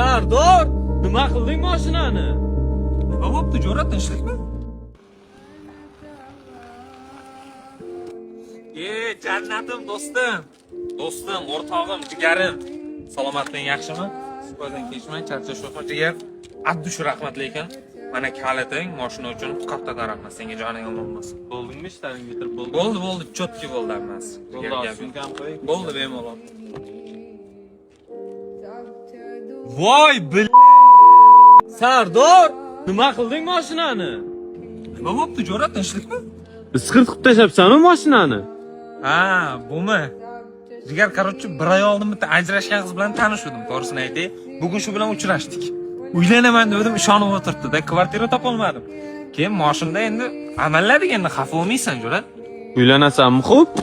Sardor, nima qilding mashinani? Nima bo'pti, Jo'ra, tinchlikmi? Jannatim do'stim. Do'stim, o'rtog'im, jigarim. Salomatlik yaxshimi? Suhbatdan kechmay, charchashmoqchi jigar. Abdush rahmat lekin. Mana kaliting mashina uchun kattadan rahmat. Senga joning omon bo'lsin. Bo'ldingmi ishlaring bitirib bo'ldi? Bo'ldi, chotki bo'ldi hammasi. Sumkam qo'y. Bo'ldi bemalol. Voy bil. Sardor, nima qilding mashinani? Nima bo'pti, Jo'ra, tinchlikmi? Isqirt qilib tashabsan-ku mashinani. Ha, bumi. Jigar, qarochi, bir oy oldin bitta ajrashgan qiz bilan tanishdim, to'g'risini aytay. Bugun shu bilan uchrashdik. Uylanaman dedim, ishonib o'tiribdi-da, kvartira topolmadim. Keyin mashinada endi amalladik, endi xafa bo'lmaysan, Jo'ra. Uylanasanmi, xo'p?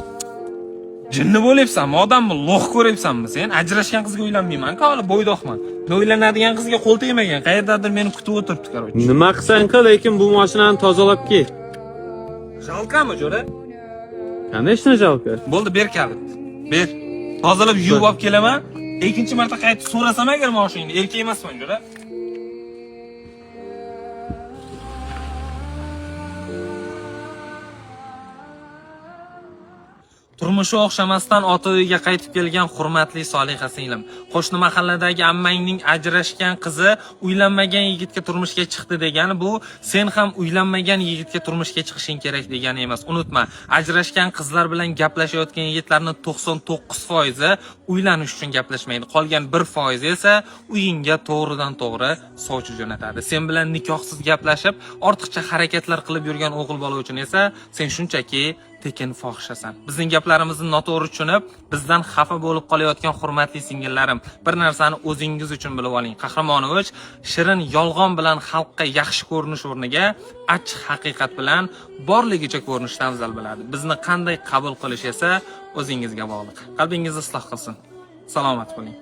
Jinni bo'layapsanmi, odamni lo'q ko'ryapsanmi sen? Ajrashgan qizga uylanmayman-ku, hali bo'ydoqman. Uylanadigan qizga qo'l tegmagan, qayerdadir meni kutib o'tiribdi, qarochi. Nima qilsang qil, lekin bu mashinani tozalab kel. Shalqami, Jo'ra? Qanday ishni jalka? Bo'ldi, ber kalit. Ber. Tozalab yuvib olib kelaman. Ikkinchi marta qaytib so'rasam agar mashinani, erkak emasman, Jo'ra. Turmushi o'xshamasdan ota uyiga qaytib kelgan hurmatli Soliha singlim. Qo'shni mahalladagi ammangning ajrashgan qizi uylanmagan yigitga turmushga chiqdi degani bu sen ham uylanmagan yigitga turmushga chiqishing kerak degani emas. Unutma, ajrashgan qizlar bilan gaplashayotgan yigitlarning 99% uylanish uchun gaplashmaydi. Qolgan 1% esa uyingga to'g'ridan to'g'ri sovchi jo'natadi. Sen bilan nikohsiz gaplashib, ortiqcha harakatlar qilib yurgan o'g'il bola uchun esa sen shunchaki tekin fohishasan. Bizning gaplarimizni noto'g'ri tushunib, bizdan xafa bo'lib qolayotgan hurmatli singillarim, bir narsani o'zingiz uchun bilib oling. Qahramonovich shirin yolg'on bilan xalqqa yaxshi ko'rinish o'rniga achchiq haqiqat bilan borligicha ko'rinishdan afzal biladi. Bizni qanday qabul qilish esa o'zingizga bog'liq. Qalbingizni isloh qilsin. Salomat bo'ling.